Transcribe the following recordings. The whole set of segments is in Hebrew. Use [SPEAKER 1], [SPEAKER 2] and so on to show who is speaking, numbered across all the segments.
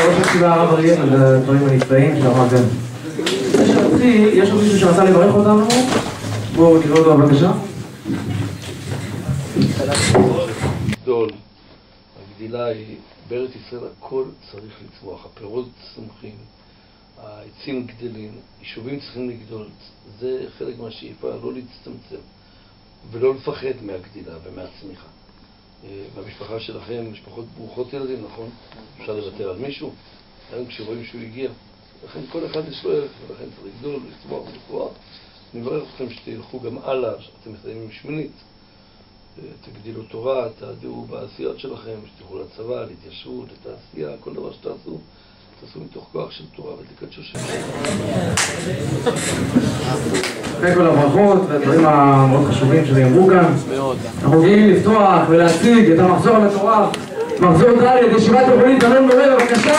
[SPEAKER 1] ראש התפילה הרב אריאל על הדברים הנפלאים של הרב בן. יש עוד מישהו שרצה לברך אותנו? בואו נראה אותו בבקשה.
[SPEAKER 2] גדול, הגדילה היא, בארץ ישראל הכל צריך לצמוח, הפירות צומחים, העצים גדלים, יישובים צריכים לגדול, זה חלק מהשאיפה, לא להצטמצם ולא לפחד מהגדילה ומהצמיחה. במשפחה שלכם, משפחות ברוכות ילדים, נכון? אפשר לוותר על מישהו, היום כשרואים שהוא הגיע, לכן כל אחד יש לו ערך, ולכן צריך לגדול, לצמוח ולפרוח. אני מברך אתכם שתלכו גם הלאה, שאתם מסיימים עם שמינית, תגדילו תורה, תעדירו בעשיות שלכם, שתלכו לצבא, להתיישבות, לתעשייה, כל דבר שתעשו, תעשו מתוך כוח של תורה ותקדשו שם.
[SPEAKER 1] אחרי כל הברכות והדברים המאוד חשובים שנאמרו כאן, אנחנו רוצים לפתוח ולהציג את המחזור על התורה, מחזור ד' ישיבת תיכונית אלון מורה, בבקשה!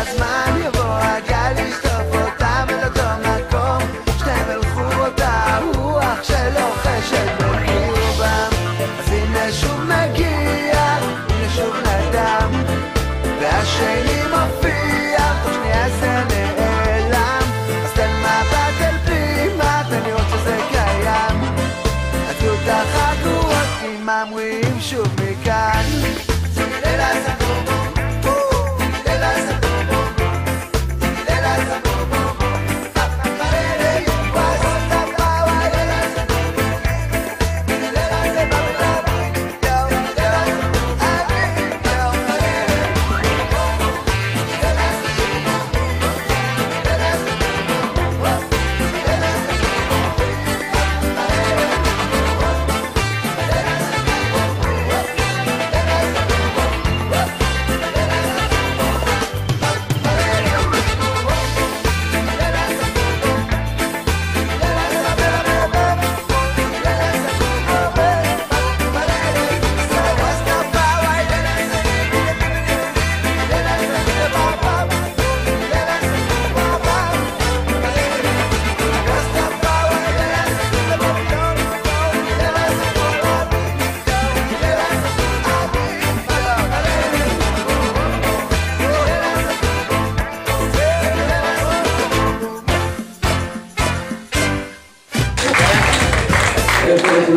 [SPEAKER 3] הזמן יבוא הגל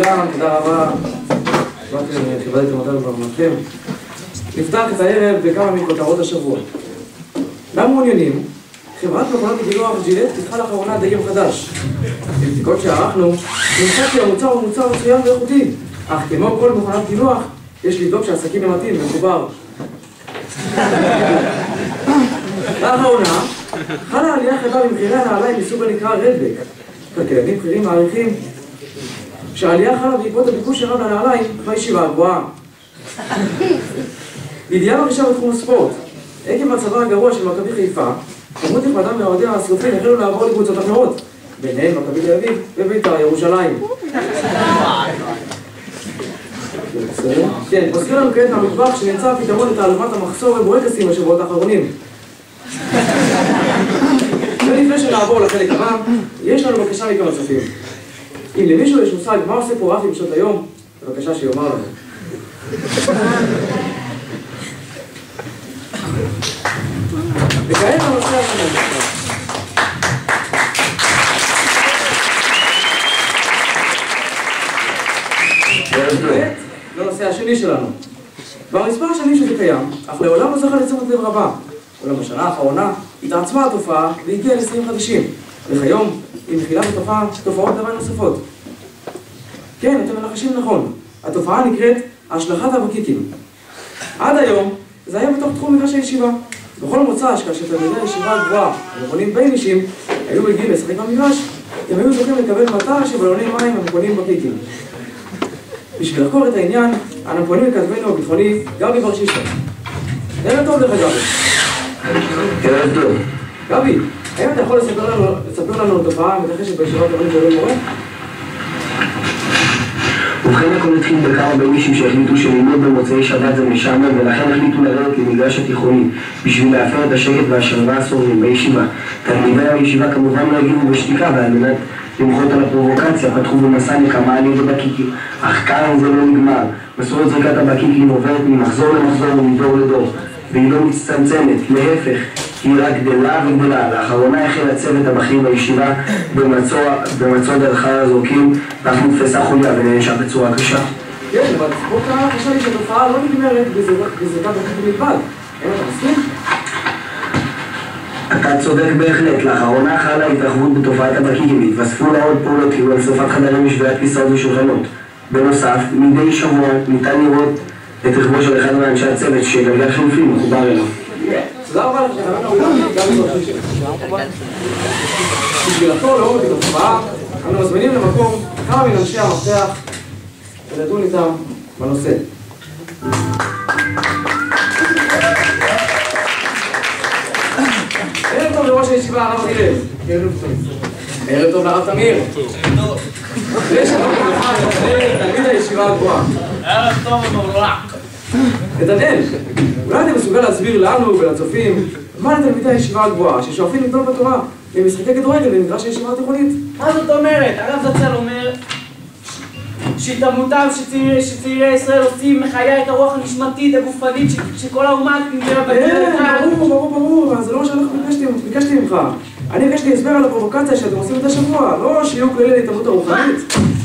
[SPEAKER 1] לכולם, תודה רבה. כיבדתם אותנו במעמדכם. נפתח את הערב בכמה מכותרות השבוע. גם מעוניינים, חברת מכונות הגילוח ג'ילט פיתחה לאחרונה דגם חדש. בבדיקות שערכנו, נמצא כי המוצר הוא מוצר מצוין ואיכותי, אך כמו כל מכונת גילוח, יש לבדוק שהסכין המתאים ומחובר. לאחרונה, חלה עלייה חדה במחירי הנעליים מסוג הנקרא רדבק. כלכלנים בכירים מעריכים שהעלייה חלה בעקבות הביקוש הרב לנעליים בישיבה הגבוהה. ידיעה מרגישה בתחום הספורט. עקב מצבה הגרוע של מכבי חיפה, כמות נכבדה מאוהדיה השרופים החלו לעבור לקבוצות אחרות, ביניהן מכבי תל אביב ובית"ר ירושלים. כן, מזכיר לנו כעת מהמטבח שנמצא הפתרון לתעלומת המחסור בבורקסים בשבועות האחרונים. ולפני שנעבור לחלק הבא, יש לנו בקשה מכמה צופים. אם למישהו יש מושג מה עושה פה רפי בשעות היום, בבקשה שיאמר לנו. וכעת הנושא השני. לנושא השני שלנו. כבר מספר שנים שזה קיים, אך לעולם לא זכה לתשומת לב רבה. אולם בשנה האחרונה התעצמה התופעה והגיעה לשיאים חדשים. וכיום היא מכילה בתוכה תופעות לוואי נוספות. כן, אתם מנחשים נכון. התופעה נקראת השלכת הבקיקים. עד היום זה היה בתוך תחום מגרש הישיבה. בכל מוצ"ש, כאשר תלמידי הישיבה הגבוהה ומכונים בין אישים היו מגיעים לשחק במגרש, הם היו זוכים לקבל מטר של בלוני מים המכונים בקיקים. בשביל לחקור את העניין, אנו פונים לכתבנו הביטחוני גבי ברשישו. ערב טוב לך גבי.
[SPEAKER 3] ערב טוב.
[SPEAKER 1] גבי, האם אתה יכול לספר לנו תופעה מתרחשת בישיבת הורים ולא מורה?
[SPEAKER 3] ובכן הכל התחיל בכמה ביינישים שהחליטו שללמוד במוצאי שבת זה משעמם, ולכן החליטו לרדת למגרש התיכוני בשביל להפר את השקט והשלווה הסוררים בישיבה. תלמידי הישיבה כמובן לא הגיבו בשתיקה, ועל מנת למחות על הפרובוקציה פתחו במסע נקמה על ידי בקיקים. אך כאן זה לא נגמר. מסורת זריקת הבקיקים עוברת ממחזור למחזור ומדור לדור, והיא לא מצטמצמת, להפך, היא רק גדלה וגדלה. לאחרונה החל הצוות הבכיר בישיבה במצוא דרך הזורקים, ואף נתפסה חוליה ונענשה בצורה קשה.
[SPEAKER 1] כן, אבל פה כאן חשב לי שהתופעה לא נגמרת בזריקת בקיקים בלבד. האם אתה מסכים?
[SPEAKER 3] אתה צודק בהחלט. לאחרונה חלה התרחבות בתופעת הבקיקים, התווספו לה עוד פעולות כגון שרפת חדרים משוויית כיסאות ושולחנות. בנוסף, מדי שבוע ניתן לראות את רכבו של אחד מאנשי הצוות שגלגל חילופים מחובר אליו.
[SPEAKER 1] תודה רבה לך, גם בשביל לחקור לעומק את התופעה, אנו מזמינים למקום כמה מאנשי המפתח ולדון איתם בנושא. ערב טוב לראש הישיבה הרב הלל. ערב טוב לרב תמיר. ושלום לך, תלמיד הישיבה הגבוהה.
[SPEAKER 4] ערב טוב ומבורך.
[SPEAKER 1] נתנאל, אולי אתה מסוגל להסביר לנו ולצופים מה לתלמידי הישיבה הגבוהה ששואפים לגדול בתורה במשחקי כדורגל במגרש הישיבה התיכונית?
[SPEAKER 4] מה זאת אומרת? הרב זצ"ל אומר שהתאמותם שצעירי ישראל עושים מחיה את הרוח הנשמתית, הגופנית, שכל האומה נמצאה בדרך.
[SPEAKER 1] ברור, זה לא מה שאנחנו ביקשתי ממך. אני ביקשתי הסבר על הפרובוקציה שאתם עושים את השבוע, לא שיהיו כללי להתאמות הרוחנית.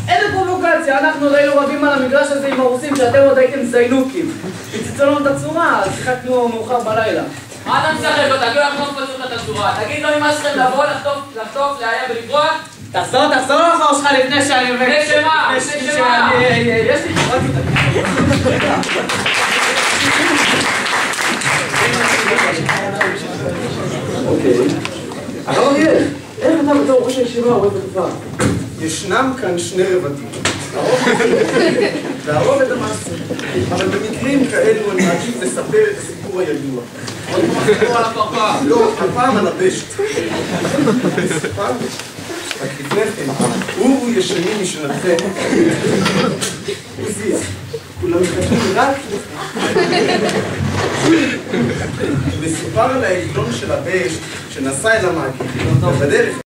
[SPEAKER 4] איזה פרובוקציה? אנחנו עוד היינו רבים על המגרש הזה עם הרוסים שאתם עוד הייתם זיינוקים. פיצצו לנו את הצורה, אז שיחקנו מאוחר בלילה.
[SPEAKER 5] מה אתה משחק לו? תגידו אנחנו לא מפצים לך את הצורה. תגיד לו נמאס לכם לבוא, לחטוף, לאיים ולברוח?
[SPEAKER 4] תחזור לחור שלך לפני שאני...
[SPEAKER 5] לפני שמה? לפני שמה?
[SPEAKER 4] יש לי...
[SPEAKER 1] אוקיי. הרב אריאל, איך אתה בתור ראש הישיבה רואה את התופעה?
[SPEAKER 6] ישנם כאן שני רבדים, והרובד המעשה. אבל במקרים כאלו אני מעדיף לספר את הסיפור הידוע.
[SPEAKER 5] עוד מחזור על הפרפה.
[SPEAKER 6] לא, הפעם על הבשט. רק לפני כן, הוא ישנים משנתכם. עוזיה, כולם מחכים רק מסופר על העגלון של הבשט שנסע אל המעגל. בדרך